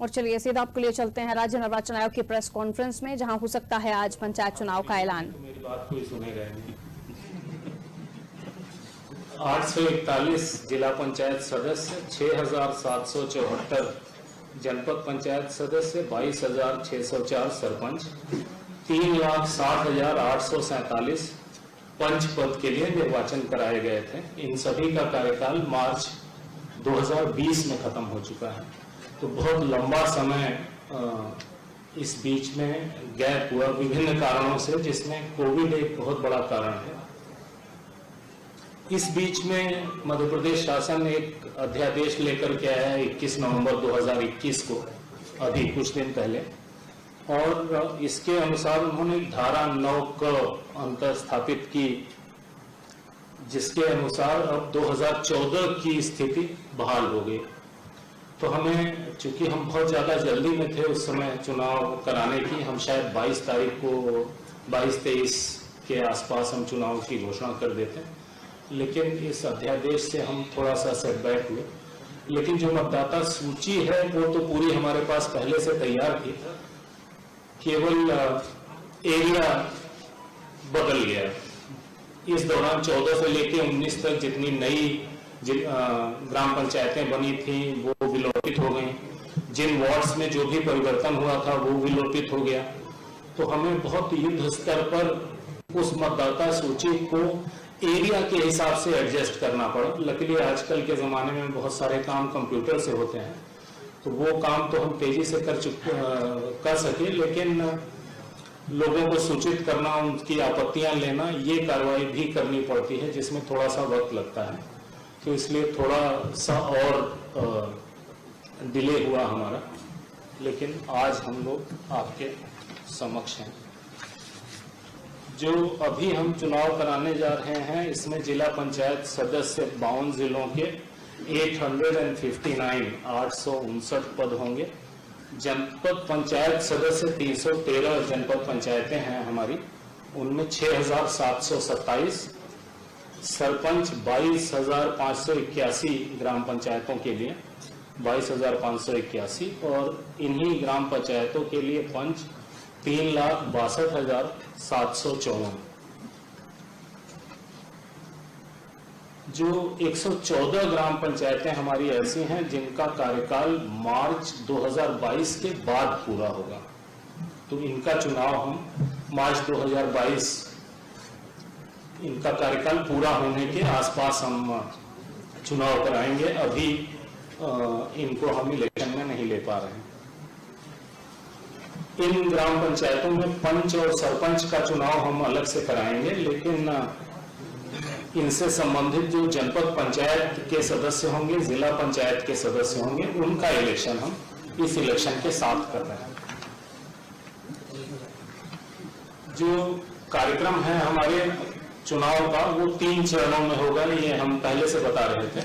और चलिए सीधा आपके लिए चलते हैं राज्य निर्वाचन आयोग की प्रेस कॉन्फ्रेंस में, जहां हो सकता है आज पंचायत चुनाव का ऐलान। मेरी बात कोई सुनेगा नहीं। 841 जिला पंचायत सदस्य, 6774 जनपद पंचायत सदस्य, 22,604 सरपंच, 3,60,847 पंच पद के लिए निर्वाचन कराए गए थे। इन सभी का कार्यकाल मार्च 2020 में खत्म हो चुका है। तो बहुत लंबा समय इस बीच में गैप हुआ विभिन्न कारणों से, जिसमें कोविड एक बहुत बड़ा कारण है। इस बीच में मध्य प्रदेश शासन एक अध्यादेश लेकर के आया 21 नवंबर 2021 को, अभी कुछ दिन पहले, और इसके अनुसार उन्होंने धारा 9 क अंतर स्थापित की, जिसके अनुसार अब 2014 की स्थिति बहाल हो गई। तो हमें, चूंकि हम बहुत ज़्यादा जल्दी में थे उस समय चुनाव कराने की, हम शायद 22 तारीख को 22-23 के आसपास हम चुनाव की घोषणा कर देते, लेकिन इस अध्यादेश से हम थोड़ा सा सेटबैक हुए। लेकिन जो मतदाता सूची है वो तो पूरी हमारे पास पहले से तैयार थी, केवल एरिया बदल गया। इस दौरान 14 से लेकर 19 तक जितनी नई ग्राम पंचायतें बनी थी वो विलोपित हो गई। जिन वार्ड्स में जो भी परिवर्तन हुआ था वो विलोपित हो गया। तो हमें बहुत युद्ध स्तर पर उस मतदाता सूची को एरिया के हिसाब से एडजस्ट करना पड़ा। लकीली आजकल के ज़माने में बहुत सारे काम कंप्यूटर से होते हैं, तो वो काम तो हम तेजी से कर सके, लेकिन लोगों को सूचित करना, उनकी आपत्तियां लेना, ये कार्रवाई भी करनी पड़ती है, जिसमें थोड़ा सा वक्त लगता है। तो इसलिए थोड़ा सा और डिले हुआ हमारा, लेकिन आज हम लोग आपके समक्ष हैं। जो अभी हम चुनाव कराने जा रहे हैं, इसमें जिला पंचायत सदस्य 52 जिलों के 859 पद होंगे। जनपद पंचायत सदस्य 313 जनपद पंचायतें हैं हमारी, उनमें 6,727, सरपंच 22,581 ग्राम पंचायतों के लिए 22,581, और इन्हीं ग्राम पंचायतों के लिए पंच 3,62,754। जो 114 ग्राम पंचायतें हमारी ऐसी हैं जिनका कार्यकाल मार्च 2022 के बाद पूरा होगा। तो इनका चुनाव हम मार्च 2022, इनका कार्यकाल पूरा होने के आसपास हम चुनाव कराएंगे। अभी इनको हम इलेक्शन में नहीं ले पा रहे हैं। इन ग्राम पंचायतों में पंच और सरपंच का चुनाव हम अलग से कराएंगे, लेकिन इनसे संबंधित जो जनपद पंचायत के सदस्य होंगे, जिला पंचायत के सदस्य होंगे, उनका इलेक्शन हम इस इलेक्शन के साथ कर रहे हैं। जो कार्यक्रम है हमारे चुनाव का वो 3 चरणों में होगा, ये हम पहले से बता रहे थे।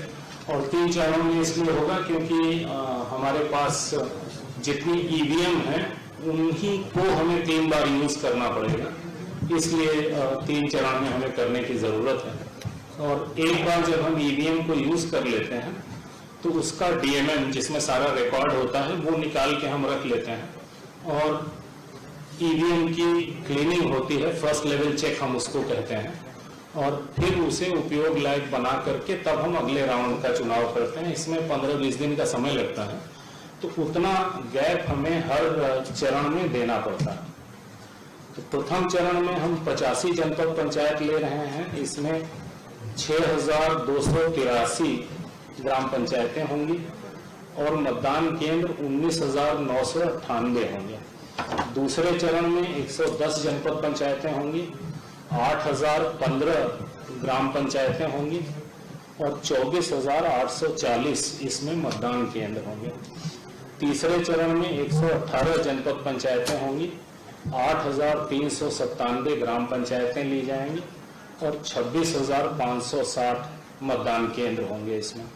और 3 चरणों में इसलिए होगा क्योंकि हमारे पास जितनी ईवीएम है उन्हीं को हमें 3 बार यूज करना पड़ेगा, इसलिए 3 चरण में हमें करने की जरूरत है। और एक बार जब हम ईवीएम को यूज कर लेते हैं तो उसका डीएमएम, जिसमें सारा रिकॉर्ड होता है, वो निकाल के हम रख लेते हैं, और ईवीएम की क्लीनिंग होती है, फर्स्ट लेवल चेक हम उसको कहते हैं, और फिर उसे उपयोग लायक बना करके तब हम अगले राउंड का चुनाव करते हैं। इसमें 15-20 दिन का समय लगता है, तो उतना गैप हमें हर चरण में देना पड़ता है। तो प्रथम चरण में हम 85 जनपद पंचायत ले रहे हैं, इसमें 6,283 ग्राम पंचायतें होंगी और मतदान केंद्र 19,998 होंगे। दूसरे चरण में 110 जनपद पंचायतें होंगी, 8,015 ग्राम पंचायतें होंगी और 24,840 इसमें मतदान केंद्र होंगे। तीसरे चरण में 118 जनपद पंचायतें होंगी, 8,397 ग्राम पंचायतें ली जाएंगी और 26,560 मतदान केंद्र होंगे। इसमें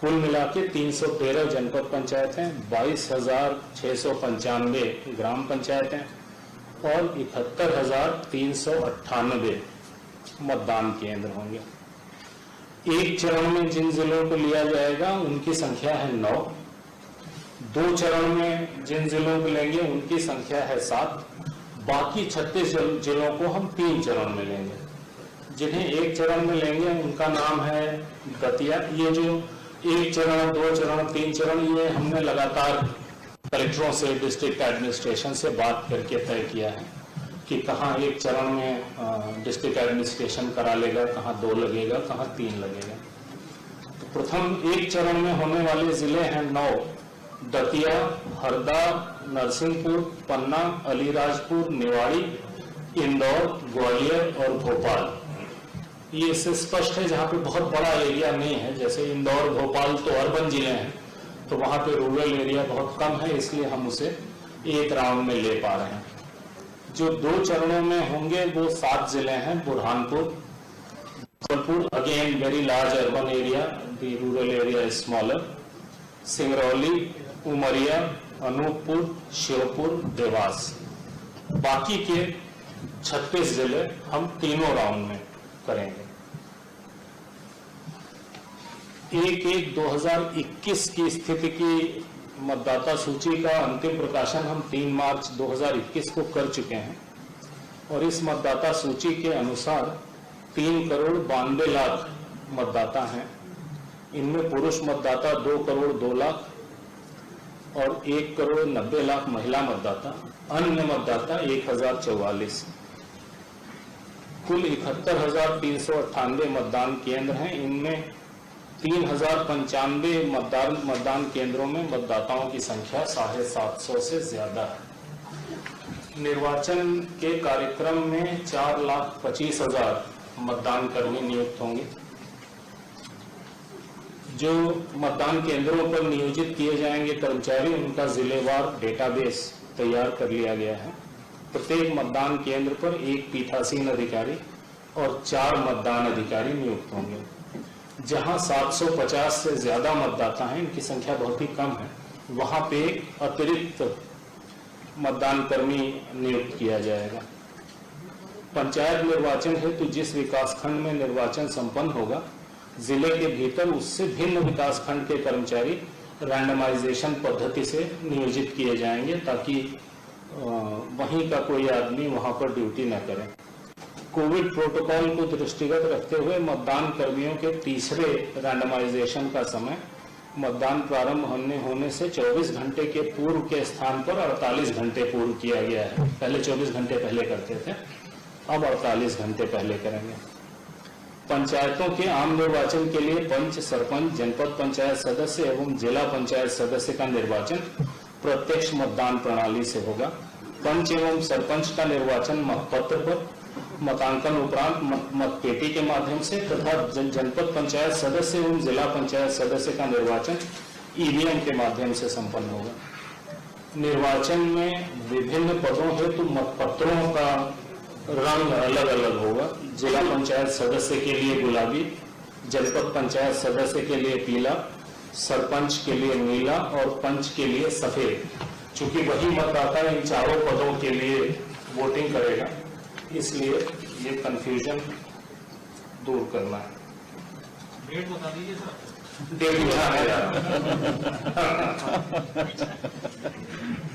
कुल मिला के 313 जनपद पंचायतें, 22,695 ग्राम पंचायतें और 71,398 मतदान केंद्र होंगे। एक चरण में जिन जिलों को लिया जाएगा उनकी संख्या है 9, 2 चरण में जिन जिलों को लेंगे उनकी संख्या है 7, बाकी 36 जिलों को हम 3 चरण में लेंगे। जिन्हें 1 चरण में लेंगे उनका नाम है दतिया। ये जो 1 चरण, 2 चरण, 3 चरण, ये हमने लगातार कलेक्टरों से, डिस्ट्रिक्ट एडमिनिस्ट्रेशन से बात करके तय किया है कि कहाँ 1 चरण में डिस्ट्रिक्ट एडमिनिस्ट्रेशन करा लेगा, कहाँ 2 लगेगा, कहाँ 3 लगेगा। तो प्रथम 1 चरण में होने वाले जिले हैं 9, दतिया, हरदा, नरसिंहपुर, पन्ना, अलीराजपुर, निवाड़ी, इंदौर, ग्वालियर और भोपाल। ये इससे स्पष्ट है जहाँ पे बहुत बड़ा एरिया नहीं है, जैसे इंदौर, भोपाल तो अर्बन जिले हैं, तो वहाँ पे रूरल एरिया बहुत कम है, इसलिए हम उसे 1 राउंड में ले पा रहे हैं। जो 2 चरणों में होंगे वो 7 जिले हैं, Burhanpur, Jabalpur, again very large urban area, the rural area is smaller, Singrauli, Umaria, Anuppur, Sheopur, Dewas. बाकी के 36 जिले हम तीनों राउंड में करेंगे। 1/1/2021 की स्थिति की मतदाता सूची का अंतिम प्रकाशन हम 3 मार्च 2021 को कर चुके हैं और इस मतदाता सूची के अनुसार 3 करोड़ 92 लाख मतदाता हैं। इनमें पुरुष मतदाता 2 करोड़ 2 लाख और 1 करोड़ 90 लाख महिला मतदाता, अन्य मतदाता 1044। कुल 71,398 मतदान केंद्र हैं। इनमें 3,095 मतदान केंद्रों में मतदाताओं की संख्या 750 से ज्यादा है। निर्वाचन के कार्यक्रम में 4,25,000 मतदान कर्मी नियुक्त होंगे। जो मतदान केंद्रों पर नियोजित किए जाएंगे कर्मचारी, उनका जिलेवार डेटाबेस तैयार कर लिया गया है। प्रत्येक मतदान केंद्र पर 1 पीठासीन अधिकारी और 4 मतदान अधिकारी नियुक्त होंगे। जहां 750 से ज्यादा मतदाता हैं, इनकी संख्या बहुत ही कम है, वहां पे अतिरिक्त मतदान कर्मी नियुक्त किया जाएगा। पंचायत निर्वाचन हेतु जिस विकासखंड में निर्वाचन संपन्न होगा, जिले के भीतर उससे भिन्न विकासखंड के कर्मचारी रैंडमाइजेशन पद्धति से नियोजित किए जाएंगे ताकि वहीं का कोई आदमी वहां पर ड्यूटी न करे। कोविड प्रोटोकॉल को दृष्टिगत रखते हुए मतदान कर्मियों के तीसरे रैंडमाइजेशन का समय मतदान प्रारंभ होने से 24 घंटे के पूर्व के स्थान पर 48 घंटे पूर्व किया गया है। पहले 24 घंटे पहले करते थे, अब 48 घंटे पहले करेंगे। पंचायतों के आम निर्वाचन के लिए पंच, सरपंच, जनपद पंचायत सदस्य एवं जिला पंचायत सदस्य का निर्वाचन प्रत्यक्ष मतदान प्रणाली से होगा। पंच एवं सरपंच का निर्वाचन मतपत्र पर मतांकन उपरांत मतपेटी के माध्यम से तथा जनपद पंचायत सदस्य एवं जिला पंचायत सदस्य का निर्वाचन ईवीएम के माध्यम से संपन्न होगा। निर्वाचन में विभिन्न पदों हेतु मतपत्रों का रंग अलग अलग होगा। जिला पंचायत सदस्य के लिए गुलाबी, जनपद पंचायत सदस्य के लिए पीला, सरपंच के लिए नीला और पंच के लिए सफेद। चूंकि वही मतदाता इन चारों पदों के लिए वोटिंग करेगा, इसलिए ये कंफ्यूजन दूर करना है। डेट बता दीजिए सर। डेट बताने जा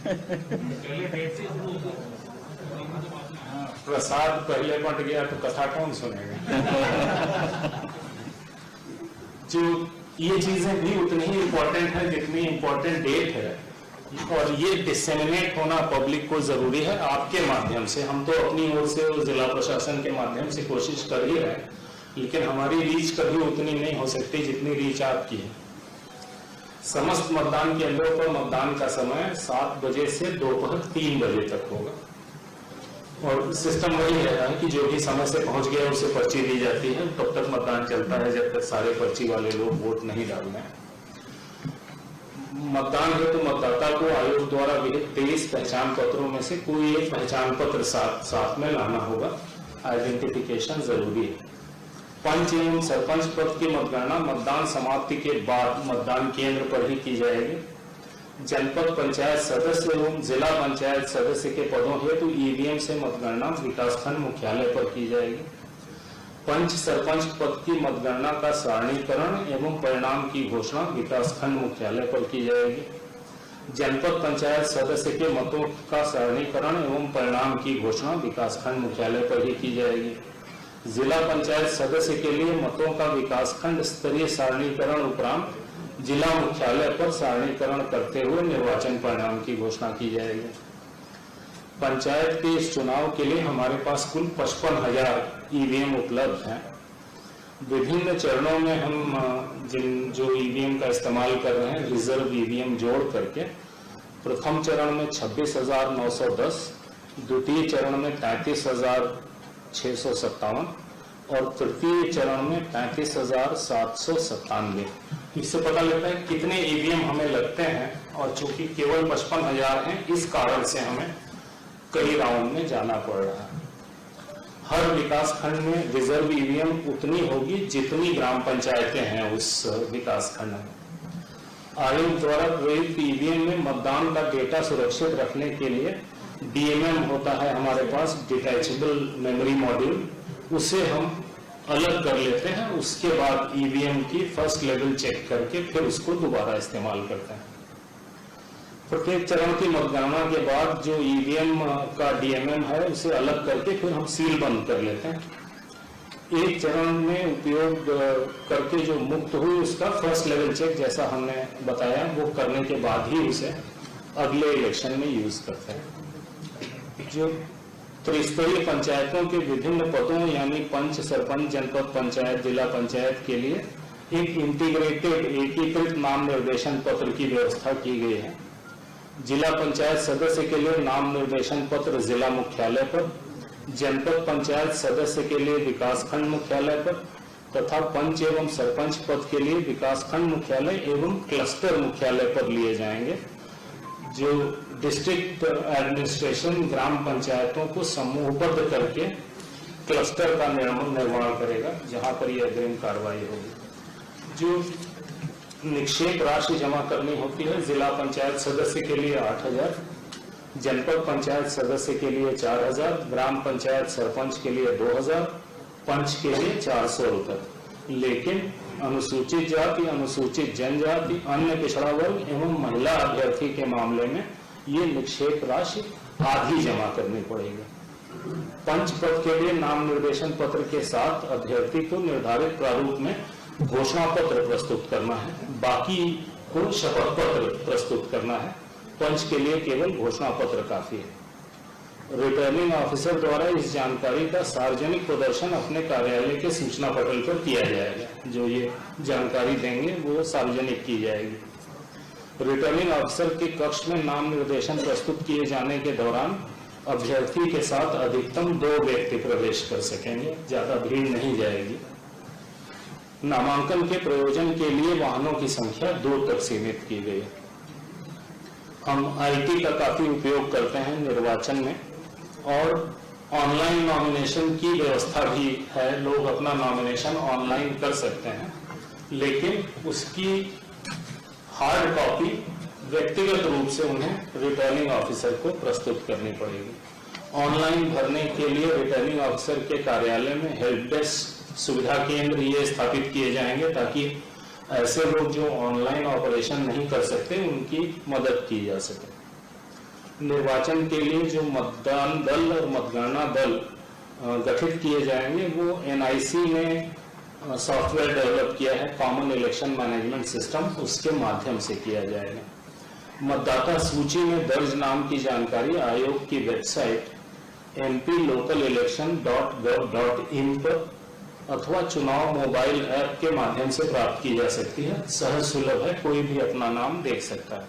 पहले डेट से शुरू होगा। प्रसाद पहले बंट गया तो कथा कौन सुनेगा। जो ये चीजें भी उतनी ही इम्पोर्टेंट है जितनी इम्पोर्टेंट डेट है, और ये डिसेमिनेट होना पब्लिक को जरूरी है आपके माध्यम से। हम तो अपनी ओर से और जिला प्रशासन के माध्यम से कोशिश कर ही रहे हैं, लेकिन हमारी रीच कभी उतनी नहीं हो सकती जितनी रीच आपकी है। समस्त मतदान केंद्रों पर मतदान का समय 7 बजे से दोपहर 3 बजे तक होगा और सिस्टम वही रहता है कि जो भी समय से पहुंच गया उसे पर्ची दी जाती है। तब तक मतदान चलता है जब तक सारे पर्ची वाले लोग वोट नहीं डालना है। मतदान हेतु मतदाता को आयोग द्वारा विहित 23 पहचान पत्रों में से कोई एक पहचान पत्र साथ में लाना होगा। आइडेंटिफिकेशन जरूरी है। पंच एवं सरपंच पद की मतगणना मतदान समाप्ति के बाद मतदान केंद्र पर ही की जाएगी। जनपद पंचायत सदस्य एवं जिला पंचायत सदस्य के पदों हेतु ईवीएम से मतगणना विकासखंड मुख्यालय पर की जाएगी। पंच सरपंच पद की मतगणना का सारणीकरण एवं परिणाम की घोषणा विकासखंड मुख्यालय पर की जाएगी। जनपद पंचायत सदस्य के मतों का सारणीकरण एवं परिणाम की घोषणा विकासखंड मुख्यालय पर ही की जाएगी। जिला पंचायत सदस्य के लिए मतों का विकासखंड स्तरीय सारणीकरण उपरांत जिला मुख्यालय पर सारणीकरण करते हुए निर्वाचन परिणाम की घोषणा की जाएगी। पंचायत के इस चुनाव के लिए हमारे पास कुल 55,000 ईवीएम उपलब्ध हैं। विभिन्न चरणों में हम जो ईवीएम का इस्तेमाल कर रहे हैं रिजर्व ईवीएम जोड़ करके प्रथम चरण में 26,910, द्वितीय चरण में 33,657 और तृतीय चरण में 35,797। इससे पता लगता है कितने ईवीएम हमें लगते हैं, और चूंकि केवल 55,000 हैं, इस कारण से हमें कई राउंड में जाना पड़ रहा है। हर विकास खंड में रिजर्व ईवीएम उतनी होगी जितनी ग्राम पंचायतें हैं उस विकास खंड में। आयोग द्वारा प्रेरित ईवीएम में मतदान का डेटा सुरक्षित रखने के लिए डीएमएम होता है हमारे पास, डिटैचेबल मेमोरी मॉड्यूल, उसे हम अलग कर लेते हैं। उसके बाद ईवीएम की फर्स्ट लेवल चेक करके फिर उसको दोबारा इस्तेमाल करते हैं। प्रत्येक चरण की मतगणना के बाद जो ईवीएम का डीएमएम है उसे अलग करके फिर हम सील बंद कर लेते हैं। एक चरण में उपयोग करके जो मुक्त हुई उसका फर्स्ट लेवल चेक, जैसा हमने बताया, वो करने के बाद ही उसे अगले इलेक्शन में यूज करते हैं। जो त्रिस्तरीय पंचायतों के विभिन्न पदों यानी पंच, सरपंच, जनपद पंचायत, जिला पंचायत के लिए एक इंटीग्रेटेड एकीकृत नाम निर्देशन पत्र की व्यवस्था की गई है। जिला पंचायत सदस्य के लिए नाम निर्देशन पत्र जिला मुख्यालय पर, जनपद पंचायत सदस्य के लिए विकासखंड मुख्यालय पर तथा पंच एवं सरपंच पद के लिए विकासखंड मुख्यालय एवं क्लस्टर मुख्यालय पर लिए जाएंगे। जो डिस्ट्रिक्ट एडमिनिस्ट्रेशन ग्राम पंचायतों को समूहबद्ध करके क्लस्टर का निर्माण करेगा, जहां पर यह अग्रिम कार्रवाई होगी। जो निक्षेप राशि जमा करनी होती है, जिला पंचायत सदस्य के लिए 8,000, जनपद पंचायत सदस्य के लिए 4,000, ग्राम पंचायत सरपंच के लिए 2,000, पंच के लिए 400 रुपए। लेकिन अनुसूचित जाति, अनुसूचित जनजाति, अन्य पिछड़ा वर्ग एवं महिला अभ्यर्थी के मामले में ये निक्षेप राशि आधी जमा करनी पड़ेगी। पंच पद के लिए नाम निर्देशन पत्र के साथ अभ्यर्थी को निर्धारित प्रारूप में घोषणा पत्र प्रस्तुत करना है, बाकी को शपथ पत्र प्रस्तुत करना है। पंच के लिए केवल घोषणा पत्र काफी है। रिटर्निंग ऑफिसर द्वारा इस जानकारी का सार्वजनिक प्रदर्शन अपने कार्यालय के सूचना पटल पर किया जाएगा। जो ये जानकारी देंगे वो सार्वजनिक की जाएगी। रिटर्निंग ऑफिसर के कक्ष में नाम निर्देशन प्रस्तुत किए जाने के दौरान अभ्यर्थी के साथ अधिकतम 2 व्यक्ति प्रवेश कर सकेंगे, ज्यादा भीड़ नहीं जाएगी। नामांकन के प्रयोजन के लिए वाहनों की संख्या 2 तक सीमित की गई। हम आईटी का काफी उपयोग करते हैं निर्वाचन में, और ऑनलाइन नॉमिनेशन की व्यवस्था भी है। लोग अपना नॉमिनेशन ऑनलाइन कर सकते हैं, लेकिन उसकी हार्ड कॉपी व्यक्तिगत रूप से उन्हें रिटर्निंग ऑफिसर को प्रस्तुत करनी पड़ेगी। ऑनलाइन भरने के लिए रिटर्निंग ऑफिसर के कार्यालय में हेल्प डेस्क सुविधा केंद्र ये स्थापित किए जाएंगे, ताकि ऐसे लोग जो ऑनलाइन ऑपरेशन नहीं कर सकते उनकी मदद की जा सके। निर्वाचन के लिए जो मतदान दल और मतगणना दल गठित किए जाएंगे वो एनआईसी ने सॉफ्टवेयर डेवलप किया है, कॉमन इलेक्शन मैनेजमेंट सिस्टम, उसके माध्यम से किया जाएगा। मतदाता सूची में दर्ज नाम की जानकारी आयोग की वेबसाइट mplocalelection.gov.in पर अथवा चुनाव मोबाइल ऐप के माध्यम से प्राप्त की जा सकती है। सहज सुलभ है, कोई भी अपना नाम देख सकता है।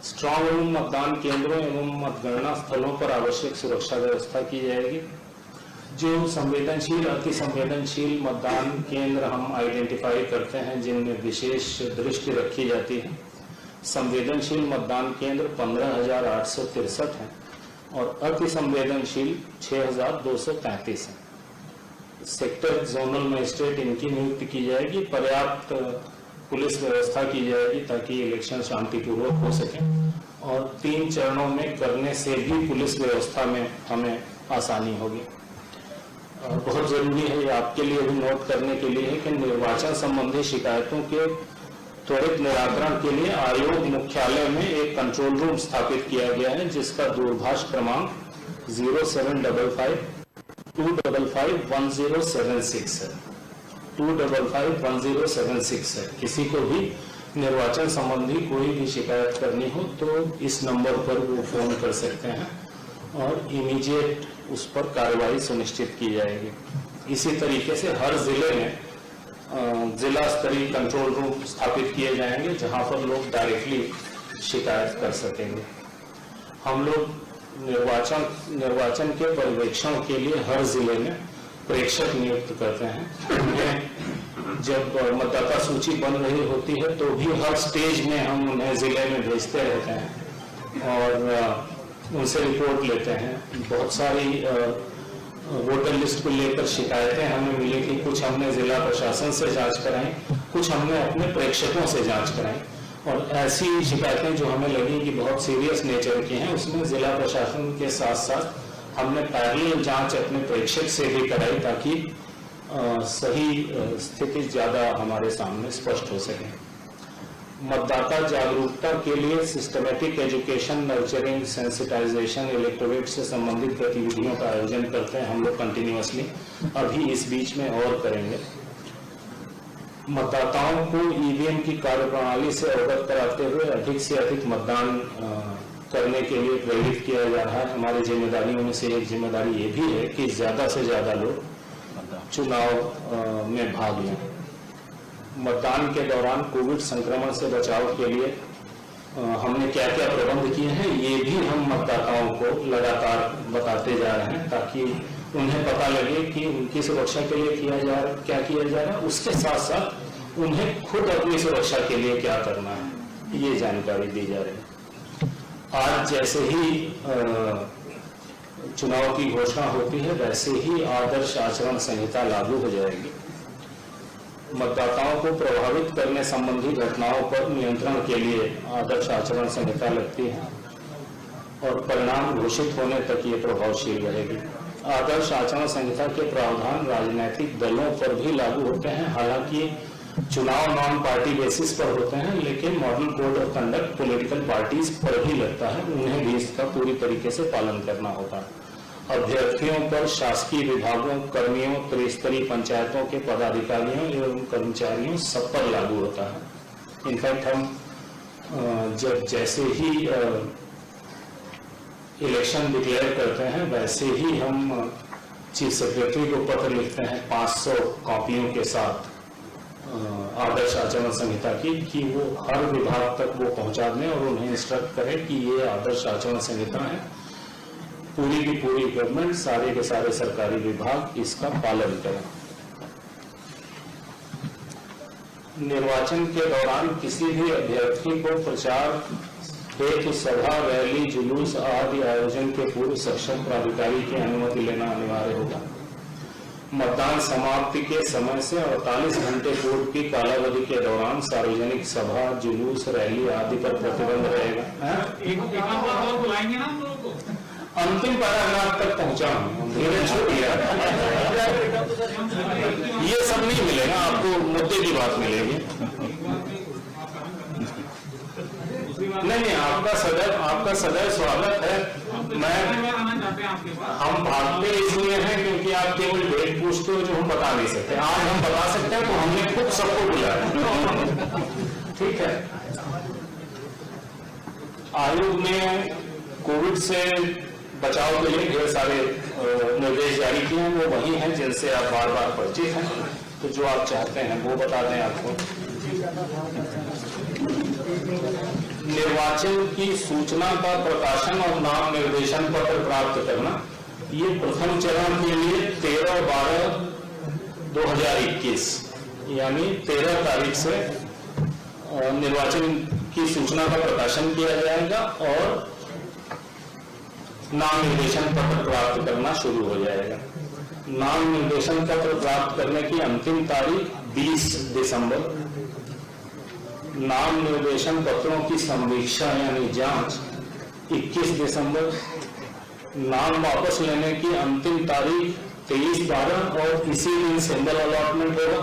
स्ट्रांग रूम मतदान केंद्रों एवं मतगणना स्थलों पर आवश्यक सुरक्षा व्यवस्था की जाएगी। जो संवेदनशील, अति संवेदनशील मतदान केंद्र हम आइडेंटिफाई करते हैं, जिनमें विशेष दृष्टि रखी जाती है। संवेदनशील मतदान केंद्र 15,863 हैं और अति संवेदनशील 6,233 हैं। सेक्टर जोनल मजिस्ट्रेट इनकी नियुक्ति की जाएगी। पर्याप्त पुलिस व्यवस्था की जाएगी ताकि इलेक्शन शांतिपूर्वक हो सके, और 3 चरणों में करने से भी पुलिस व्यवस्था में हमें आसानी होगी। बहुत जरूरी है, ये आपके लिए भी नोट करने के लिए है कि निर्वाचन संबंधी शिकायतों के त्वरित निराकरण के लिए आयोग मुख्यालय में एक कंट्रोल रूम स्थापित किया गया है, जिसका दूरभाष क्रमांक 0755-255-1076 है। 255-1076 है। किसी को भी निर्वाचन संबंधी कोई भी शिकायत करनी हो तो इस नंबर पर वो फोन कर सकते हैं और इमीडिएट उस पर कार्रवाई सुनिश्चित की जाएगी। इसी तरीके से हर जिले में जिला स्तरीय कंट्रोल रूम स्थापित किए जाएंगे, जहां पर लोग डायरेक्टली शिकायत कर सकेंगे। हम लोग निर्वाचन के पर्यवेक्षण के लिए हर जिले में प्रेक्षक नियुक्त करते हैं। जब मतदाता सूची बन रही होती है तो भी हर स्टेज में हम उन्हें जिले में भेजते रहते हैं और उनसे रिपोर्ट लेते हैं। बहुत सारी वोटर लिस्ट को लेकर शिकायतें हमें मिली थी, कुछ हमने जिला प्रशासन से जांच कराई, कुछ हमने अपने प्रेक्षकों से जांच कराई। और ऐसी शिकायतें जो हमें लगी कि बहुत सीरियस नेचर की हैं, उसमें जिला प्रशासन के साथ साथ हमने पैरेलल जांच अपने प्रेक्षक से भी कराई, ताकि सही स्थिति ज्यादा हमारे सामने स्पष्ट हो सके। मतदाता जागरूकता के लिए systematic education, nurturing, sensitization, electorate से संबंधित गतिविधियों का आयोजन करते हैं हम लोग कंटिन्यूअसली। अभी इस बीच में और करेंगे। मतदाताओं को ईवीएम की कार्यप्रणाली से अवगत कराते हुए अधिक से अधिक मतदान करने के लिए प्रेरित किया जा रहा है। हमारी जिम्मेदारियों में से एक जिम्मेदारी ये भी है कि ज्यादा से ज्यादा लोग चुनाव में भाग लें। मतदान के दौरान कोविड संक्रमण से बचाव के लिए हमने क्या क्या प्रबंध किए हैं, ये भी हम मतदाताओं को लगातार बताते जा रहे हैं, ताकि उन्हें पता लगे कि उनकी सुरक्षा के लिए क्या किया जा रहा है। उसके साथ साथ उन्हें खुद अपनी सुरक्षा के लिए क्या करना है, ये जानकारी दी जा रही है। आज जैसे ही चुनाव की घोषणा होती है, वैसे ही आदर्श आचरण संहिता लागू हो जाएगी। मतदाताओं को प्रभावित करने संबंधी घटनाओं पर नियंत्रण के लिए आदर्श आचरण संहिता लगती है और परिणाम घोषित होने तक ये प्रभावशील रहेगी। आदर्श आचरण संहिता के प्रावधान राजनीतिक दलों पर भी लागू होते हैं। हालांकि चुनाव नॉन पार्टी बेसिस पर होते हैं, लेकिन model code of conduct political parties पर भी लगता है। उन्हें भी इसका पूरी तरीके से पालन करना होता है। अभ्यर्थियों पर, शासकीय विभागों, कर्मियों, त्रिस्तरीय पंचायतों के पदाधिकारियों एवं कर्मचारियों सब पर लागू होता है। इनफैक्ट हम जब जैसे ही इलेक्शन डिक्लेयर करते हैं, वैसे ही हम चीफ सेक्रेटरी को पत्र लिखते हैं 500 कॉपियों के साथ आदर्श आचरण संहिता की, कि वो हर विभाग तक वो पहुंचा दें और उन्हें इंस्ट्रक्ट करें कि ये आदर्श आचरण संहिता है। पूरी की पूरी गवर्नमेंट, सारे के सारे सरकारी विभाग इसका पालन करें। निर्वाचन के दौरान किसी भी अभ्यर्थी को प्रचार हेतु सभा, रैली, जुलूस आदि आयोजन के पूर्व सक्षम प्राधिकारी की अनुमति लेना अनिवार्य होगा। मतदान समाप्ति के समय से 48 घंटे पूर्व की कालावधि के दौरान सार्वजनिक सभा, जुलूस, रैली आदि पर प्रतिबंध रहेगा। बुलाएंगे ना हम लोगों को। अंतिम पैराग्राफ तक पहुंचा हूं, धीरे छोड़िए। ये सब नहीं मिलेगा आपको, मुद्दे की बात मिलेगी। नहीं, आपका सदैव स्वागत है। हम भागते इसलिए हैं क्योंकि आप केवल डेट पूछते हो जो हम बता नहीं सकते। आज हम बता सकते हैं तो हमने खुद सबको बुलाया। ठीक है। आयोग ने कोविड से बचाव के लिए ढेर सारे निर्देश जारी किए हैं। वो वही हैं जिनसे आप बार बार परिचित हैं, तो जो आप चाहते हैं वो बता दें आपको। निर्वाचन की सूचना का प्रकाशन और नाम निर्देशन पत्र प्राप्त करना, ये प्रथम चरण के लिए 13/12/2021 यानी 13 तारीख से निर्वाचन की सूचना का प्रकाशन किया जाएगा और नाम निर्देशन पत्र प्राप्त करना शुरू हो जाएगा। नाम निर्देशन पत्र प्राप्त करने की अंतिम तारीख 20 दिसंबर। नाम निर्देशन पत्रों की समीक्षा यानी जांच 21 दिसंबर। नाम वापस लेने की अंतिम तारीख 23/12 और इसी दिन सिंबल अलॉटमेंट होगा।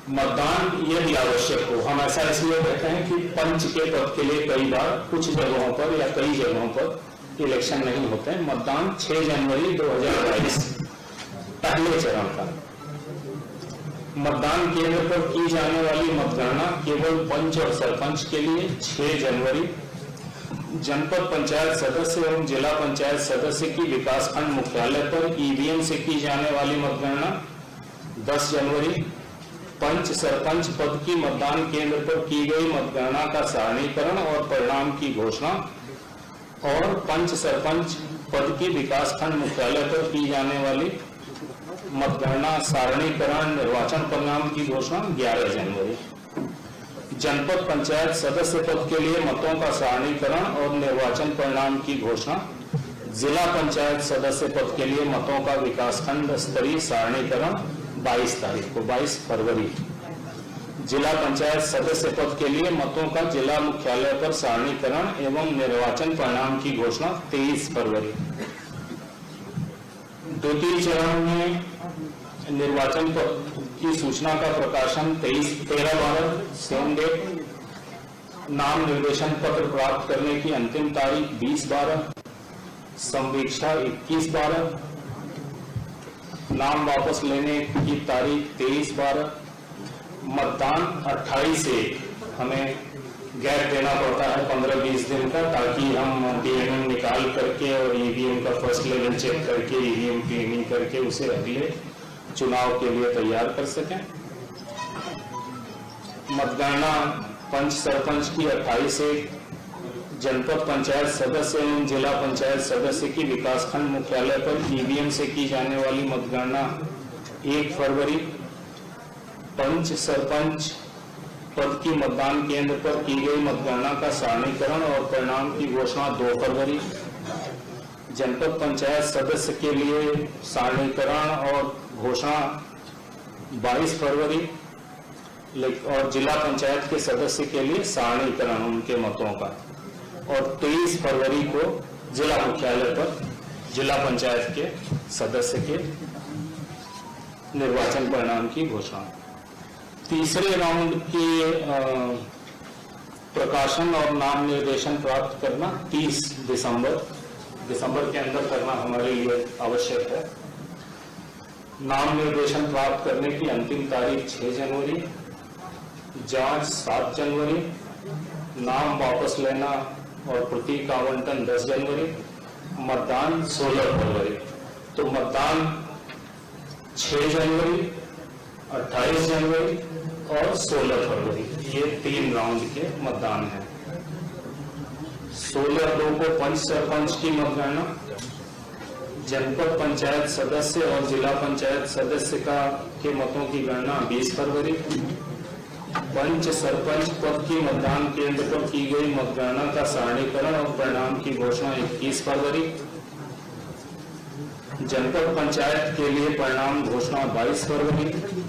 मतदान यदि आवश्यक हो, हम ऐसा इसलिए कहते हैं कि पंच के पद के लिए कई बार कुछ जगहों पर या कई जगहों पर इलेक्शन नहीं होते हैं। मतदान 6 जनवरी 2022 पहले चरण का। मतदान केंद्र पर की जाने वाली मतगणना केवल पंच और सरपंच के लिए 6 जनवरी, जनपद पंचायत सदस्य एवं जिला पंचायत सदस्य की विकासखंड मुख्यालय पर ईवीएम से की जाने वाली मतगणना 10 जनवरी, पंच सरपंच पद की मतदान केंद्र पर की गई मतगणना का सारणीकरण और परिणाम की घोषणा, और पंच सरपंच पद की विकासखंड मुख्यालय पर की जाने वाली मतगणना सारणीकरण निर्वाचन परिणाम की घोषणा 11 जनवरी। जनपद पंचायत सदस्य पद के लिए मतों का सारणीकरण और निर्वाचन परिणाम की घोषणा, जिला पंचायत सदस्य पद के लिए मतों का विकासखंड स्तरीय सारणीकरण 22 तारीख को, 22 फरवरी। जिला पंचायत सदस्य पद के लिए मतों का जिला मुख्यालय पर सारणीकरण एवं निर्वाचन परिणाम की घोषणा 23 फरवरी। द्वितीय चरण में निर्वाचन की सूचना का प्रकाशन 13/12 सेम डेट, नाम निर्देशन पत्र प्राप्त करने की अंतिम तारीख 20/12, संवीक्षा 21/12, नाम वापस लेने की तारीख 23/12, मतदान 28 से हमें गैप देना पड़ता है 15-20 दिन का, ताकि हम डीएमएम निकाल करके और ईवीएम का फर्स्ट लेवल चेक करके ईवीएम क्लीनिंग करके उसे अगले चुनाव के लिए तैयार कर सकें। मतगणना पंच सरपंच की 28 से, जनपद पंचायत सदस्य एवं जिला पंचायत सदस्य की विकासखंड मुख्यालय पर ईवीएम से की जाने वाली मतगणना 1 फरवरी, पंच सरपंच पद की मतदान केंद्र पर की गई मतगणना का सारणीकरण और परिणाम की घोषणा 2 फरवरी, जनपद पंचायत सदस्य के लिए सारणीकरण और घोषणा 22 फरवरी, और जिला पंचायत के सदस्य के लिए सारणीकरण उनके मतों का, और 23 फरवरी को जिला मुख्यालय पर जिला पंचायत के सदस्य के निर्वाचन परिणाम की घोषणा। तीसरे राउंड के प्रकाशन और नाम निर्देशन प्राप्त करना 30 दिसंबर के अंदर करना हमारे लिए आवश्यक है। नाम निर्देशन प्राप्त करने की अंतिम तारीख 6 जनवरी, जांच 7 जनवरी, नाम वापस लेना और प्रतीक आवंटन 10 जनवरी, मतदान 16 फरवरी। तो मतदान 6 जनवरी, 28 जनवरी और 16 फरवरी, ये 3 राउंड के मतदान हैं। 16/2 को पंच सरपंच की मतगणना, जनपद पंचायत सदस्य और जिला पंचायत सदस्य के मतों की गणना 20 फरवरी, पंच सरपंच पद की मतदान केंद्र पर की गई मतगणना का सारणीकरण और परिणाम की घोषणा 21 फरवरी, जनपद पंचायत के लिए परिणाम घोषणा 22 फरवरी,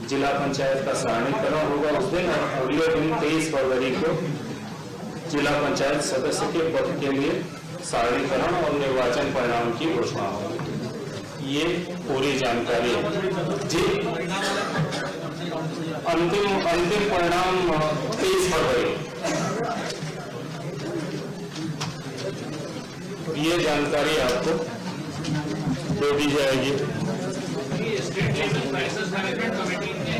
जिला पंचायत का सारणीकरण होगा उस दिन, और अगले दिन 23 फरवरी को जिला पंचायत सदस्य के पद के लिए सारणीकरण और निर्वाचन परिणाम की घोषणा होगी। ये पूरी जानकारी है जी। अंतिम परिणाम 23 फरवरी। ये जानकारी आपको दे दी जाएगी। State level crisis management committee ने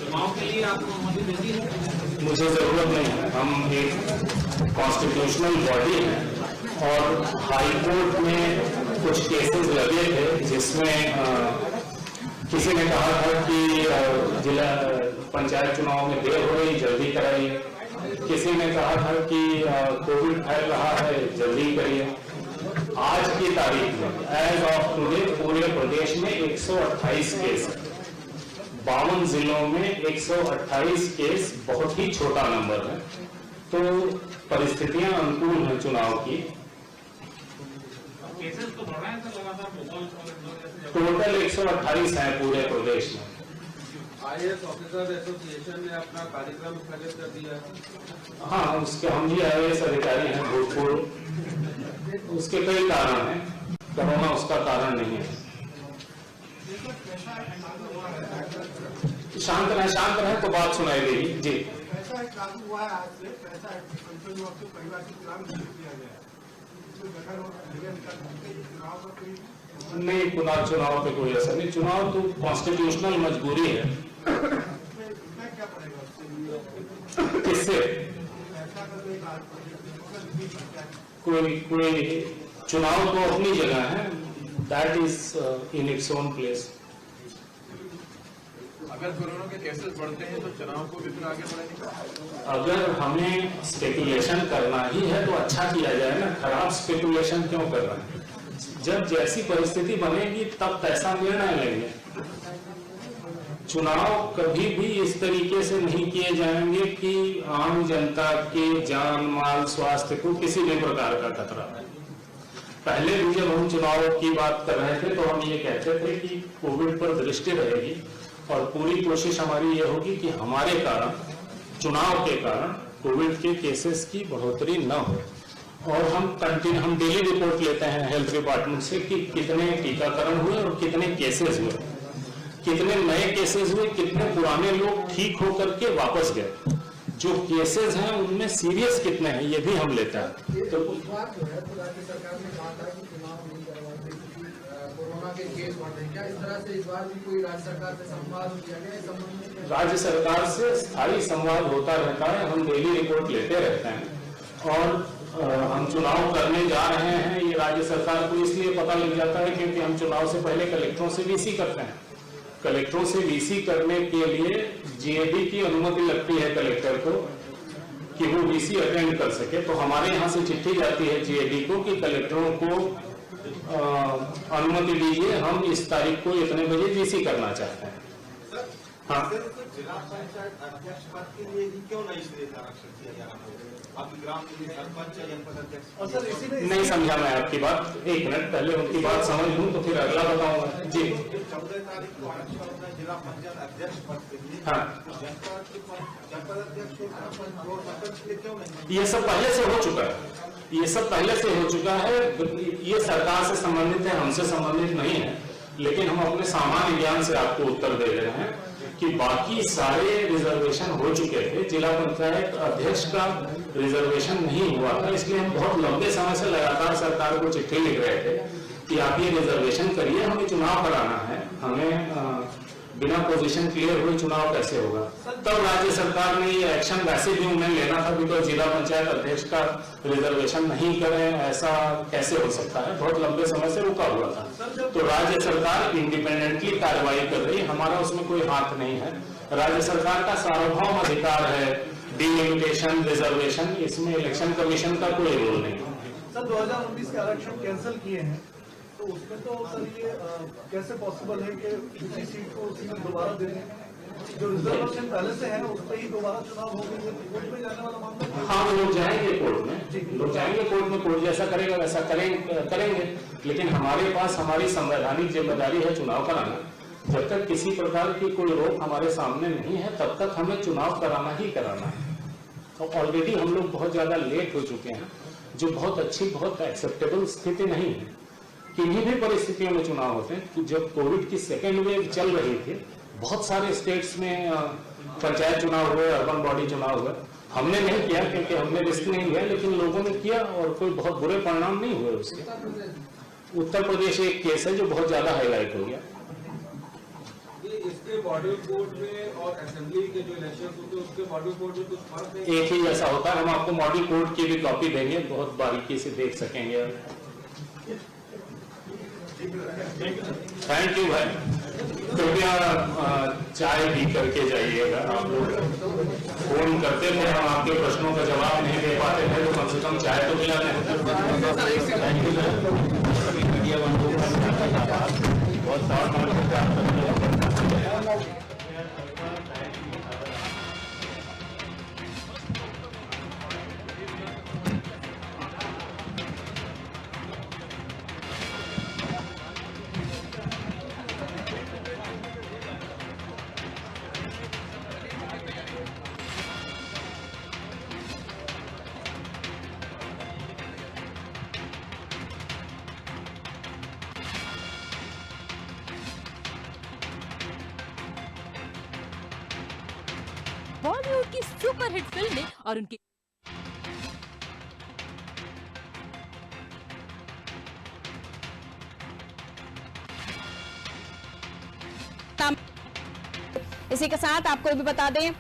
चुनाव के लिए आपको अनुमति दे दी है? मुझे जरूरत नहीं है, हम एक कॉन्स्टिट्यूशनल बॉडी हैं और हाई कोर्ट में कुछ केसेस लगे थे जिसमें किसी ने कहा था कि जिला पंचायत चुनाव में देर हो रही, जल्दी कराइए। किसी ने कहा था कि कोविड फैल रहा है, जल्दी करिए। आज की तारीख में एज ऑफ टुडे पूरे प्रदेश में 128 केस, 52 जिलों में 128 केस, बहुत ही छोटा नंबर है। तो परिस्थितियां अनुकूल हैं चुनाव की। केसेस तो बढ़ रहे हैं सर लगातार, टोटल 128 है पूरे प्रदेश में। IAS ऑफिसर एसोसिएशन ने अपना कार्यक्रम स्थगित कर दिया। हाँ, उसके हम भी IAS अधिकारी हैं भूतपूर्व। उसके कई कारण हैं, कोरोना उसका कारण नहीं है। शांत रहे तो बात सुनाई देगी जी। पैसा एक लागू हुआ है आज से, पैसा संसद में आपको परिवार के चुनाव में दिया गया है, इसमें गठन और चुनाव पर कोई नहीं, चुनाव पे कोई असर नहीं। चुनाव तो कॉन्स्टिट्यूशनल मजबूरी है। इसमें क्या पड़ेगा उससे? किससे? पैसा का कोई चुनाव तो अपनी जगह है, that is in its own place. अगर कोरोना के केसेस बढ़ते हैं तो चुनाव को भी फिर आगे बढ़ाएंगे। अगर हमें स्पेकुलेशन करना ही है तो अच्छा किया जाए ना, खराब स्पेकुलेशन क्यों कर रहे हैं? जब जैसी परिस्थिति बनेगी तब ऐसा निर्णय लेंगे। चुनाव कभी भी इस तरीके से नहीं किए जाएंगे कि आम जनता के जान माल स्वास्थ्य को किसी भी प्रकार का खतरा है। पहले भी जब हम चुनाव की बात कर रहे थे तो हम ये कहते थे कि कोविड पर दृष्टि रहेगी और पूरी कोशिश हमारी ये होगी कि हमारे कारण, चुनाव के कारण कोविड के केसेस की बढ़ोतरी न हो। और हम डेली रिपोर्ट लेते हैं हेल्थ डिपार्टमेंट से कि कितने टीकाकरण हुए और कितने केसेस हुए, कितने नए केसेस हुए, कितने पुराने लोग ठीक होकर के वापस गए, जो केसेस हैं उनमें सीरियस कितने हैं ये भी हम लेते हैं। तो बात जो है तो राज्य सरकार ने कहा था कि चुनाव नहीं करवाते क्योंकि कोरोना के केस बढ़ रहे हैं, क्या इस तरह से इस बार भी कोई राज्य सरकार से संवाद किया गया इस संबंध में? राज्य सरकार से स्थायी संवाद होता रहता है, हम डेली रिपोर्ट लेते रहते हैं और हम चुनाव करने जा रहे हैं ये राज्य सरकार को इसलिए पता लग जाता है क्योंकि हम चुनाव से पहले कलेक्टरों से वीसी करते हैं। कलेक्टरों से वीसी करने के लिए जीएडी की अनुमति लगती है कलेक्टर को कि वो वीसी अटेंड कर सके। तो हमारे यहाँ से चिट्ठी जाती है जीएडी को कि कलेक्टरों को अनुमति दीजिए, हम इस तारीख को इतने बजे वीसी करना चाहते हैं। हाँ, जिला पंचायत अध्यक्ष पद के लिए ही क्यों नहीं इसलिए आरक्षण किया जा रहा है? आपकी ग्राम सरपंच या जनपद अध्यक्ष? और सर नहीं समझा मैं आपकी बात, एक मिनट पहले उनकी बात समझ लूं तो फिर अगला बताऊंगा जी। 14 तारीख को आरक्षण होता है जिला पंचायत अध्यक्ष पद के लिए, हाँ, जनपद अध्यक्ष और सरपंच के लिए क्यों नहीं? ये सब पहले से हो चुका है, ये सब पहले से हो चुका है। ये सरकार से संबंधित है, हमसे संबंधित नहीं है। लेकिन हम अपने सामान्य ज्ञान से आपको उत्तर दे रहे हैं कि बाकी सारे रिजर्वेशन हो चुके थे, जिला पंचायत अध्यक्ष का रिजर्वेशन नहीं हुआ था। इसलिए हम बहुत लंबे समय से लगातार सरकार को चिट्ठी लिख रहे थे कि आप ये रिजर्वेशन करिए, हमें चुनाव कराना है, हमें बिना पोजीशन क्लियर हुए चुनाव कैसे होगा। तब राज्य सरकार ने ये एक्शन वैसे भी उन्हें लेना था बिकॉज जिला पंचायत अध्यक्ष का रिजर्वेशन नहीं करें ऐसा कैसे हो सकता है, बहुत लंबे समय से रुका हुआ था। तो राज्य सरकार इंडिपेंडेंटली कार्रवाई कर रही है, हमारा उसमें कोई हाथ नहीं है। राज्य सरकार का सार्वभौम अधिकार है डिलिमिटेशन रिजर्वेशन, इसमें इलेक्शन कमीशन का कोई रोल नहीं। सर 2019 के आरक्षण कैंसिल किए हैं तो उसमें तो सर ये कैसे पॉसिबल है कि उसी सीट को उसी में दोबारा दे दें? जो रिजर्वेशन पहले से है उस पर ही दोबारा चुनाव हो गई, कोर्ट में जाने वाला मामला। हाँ, लोग जाएंगे कोर्ट में, लोग जाएंगे कोर्ट में, कोर्ट जैसा करेगा वैसा करेंगे। लेकिन हमारे पास हमारी संवैधानिक जिम्मेदारी है चुनाव कराना। जब तक किसी प्रकार की कोई रोक हमारे सामने नहीं है तब तक हमें चुनाव कराना ही कराना है। और ऑलरेडी हम लोग बहुत ज्यादा लेट हो चुके हैं, जो बहुत अच्छी, बहुत एक्सेप्टेबल स्थिति नहीं है। किन्हीं भी परिस्थितियों में चुनाव होते हैं। जब कोविड की सेकेंड वेव चल रही थी, बहुत सारे स्टेट्स में पंचायत चुनाव हुए, अर्बन बॉडी चुनाव हुए। हमने नहीं किया क्योंकि हमने रिस्क नहीं लिया, लेकिन लोगों ने किया और कोई बहुत बुरे परिणाम नहीं हुए उसके। उत्तर प्रदेश एक केस है जो बहुत ज्यादा हाईलाइट हो गया। इसके मॉडल कोड में और असेंबली के जो इलेक्शन होते हैं उसके मॉडल कोड में कुछ फर्क है? एक ही जैसा होता है। हम आपको मॉडल कोड की भी कॉपी देंगे, बहुत बारीकी से देख सकेंगे। थैंक यू भाई, कृपया चाय पी करके जाइएगा। आप लोग फोन करते थे, हम आपके प्रश्नों का जवाब नहीं दे पाते थे तो कम से कम चाय तो पिला दें। बॉलीवुड की सुपरहिट फिल्में और उनकी इसी के साथ आपको भी बता दें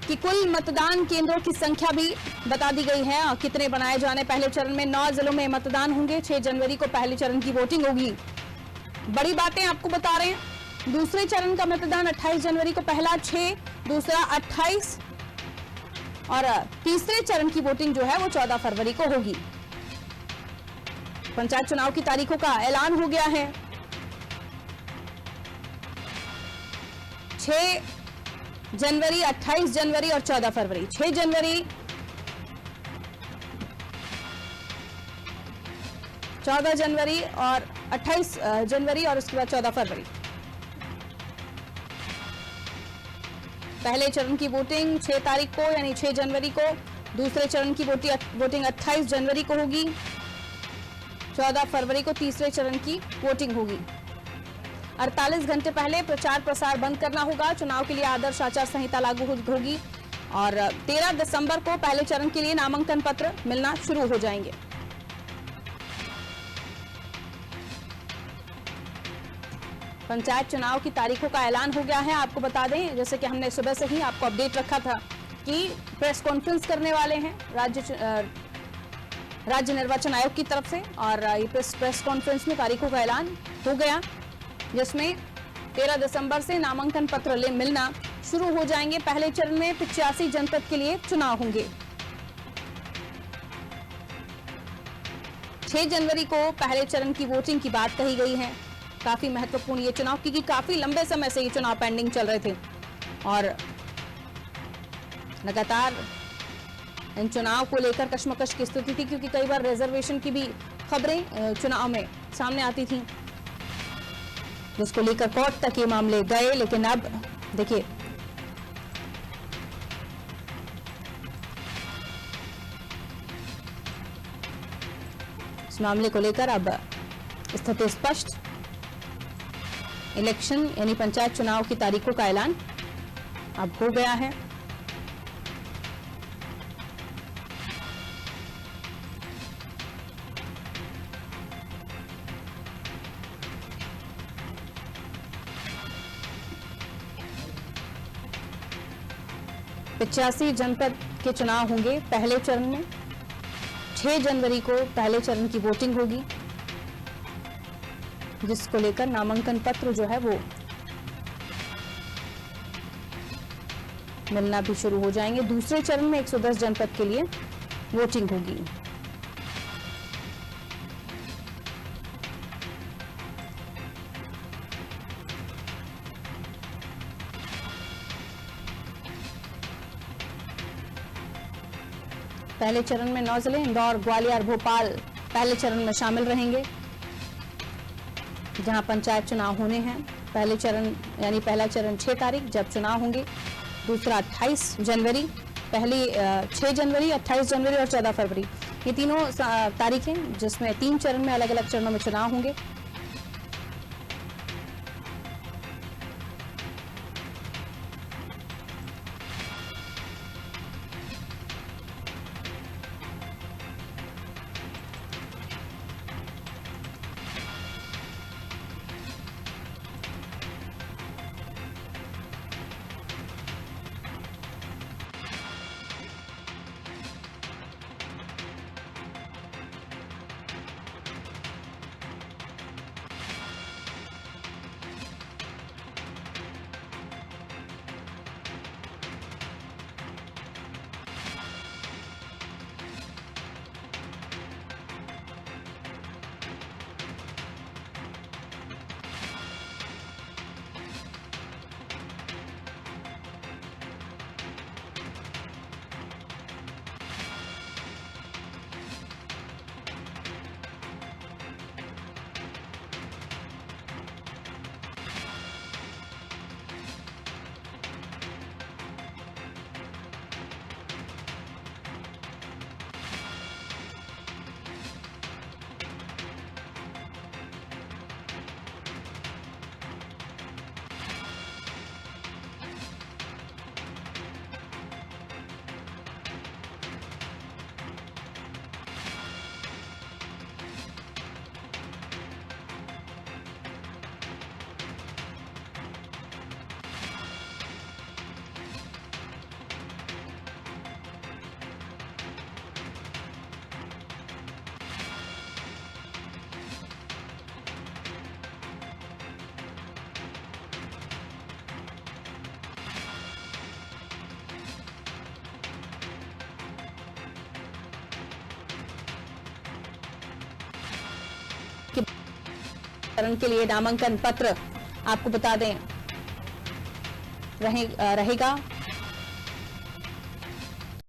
कि कुल मतदान केंद्रों की संख्या भी बता दी गई है और कितने बनाए जाने। पहले चरण में 9 जिलों में मतदान होंगे। 6 जनवरी को पहले चरण की वोटिंग होगी। बड़ी बातें आपको बता रहे हैं। दूसरे चरण का मतदान 28 जनवरी को, पहला 6, दूसरा 28 और तीसरे चरण की वोटिंग जो है वो 14 फरवरी को होगी। पंचायत चुनाव की तारीखों का ऐलान हो गया है। 6 जनवरी, 28 जनवरी और 14 फरवरी। 6 जनवरी, 14 जनवरी और 28 जनवरी और उसके बाद 14 फरवरी। पहले चरण की वोटिंग 6 तारीख को यानी 6 जनवरी को, दूसरे चरण की वोटिंग 28 जनवरी को होगी, 14 फरवरी को तीसरे चरण की वोटिंग होगी। 48 घंटे पहले प्रचार प्रसार बंद करना होगा। चुनाव के लिए आदर्श आचार संहिता लागू होगी और 13 दिसंबर को पहले चरण के लिए नामांकन पत्र मिलना शुरू हो जाएंगे। पंचायत चुनाव की तारीखों का ऐलान हो गया है। आपको बता दें, जैसे कि हमने सुबह से ही आपको अपडेट रखा था कि प्रेस कॉन्फ्रेंस करने वाले हैं राज्य निर्वाचन आयोग की तरफ से और ये प्रेस कॉन्फ्रेंस में तारीखों का ऐलान हो गया, जिसमें 13 दिसंबर से नामांकन पत्र मिलना शुरू हो जाएंगे। पहले चरण में 85 जनपद के लिए चुनाव होंगे। 6 जनवरी को पहले चरण की वोटिंग की बात कही गई है। काफी महत्वपूर्ण ये चुनाव, क्योंकि काफी लंबे समय से ये चुनाव पेंडिंग चल रहे थे और लगातार इन चुनाव को लेकर कशमकश की स्थिति थी, क्योंकि कई बार रिजर्वेशन की भी खबरें चुनाव में सामने आती थी, जिसको लेकर कोर्ट तक ये मामले गए। लेकिन अब देखिए, इस मामले को लेकर अब स्थिति स्पष्ट। इलेक्शन यानी पंचायत चुनाव की तारीखों का ऐलान अब हो गया है। पचासी जनपद के चुनाव होंगे पहले चरण में। 6 जनवरी को पहले चरण की वोटिंग होगी, जिसको लेकर नामांकन पत्र जो है वो मिलना भी शुरू हो जाएंगे। दूसरे चरण में 110 जनपद के लिए वोटिंग होगी। पहले चरण में 9 जिले इंदौर, ग्वालियर, भोपाल पहले चरण में शामिल रहेंगे, जहां पंचायत चुनाव होने हैं। पहले चरण यानी पहला चरण 6 तारीख जब चुनाव होंगे, दूसरा 28 जनवरी, पहली 6 जनवरी, 28 जनवरी और 14 फरवरी, ये तीनों तारीखें, जिसमें 3 चरण में अलग अलग चरणों में चुनाव होंगे। चरण के लिए नामांकन पत्र आपको बता दें रहेगा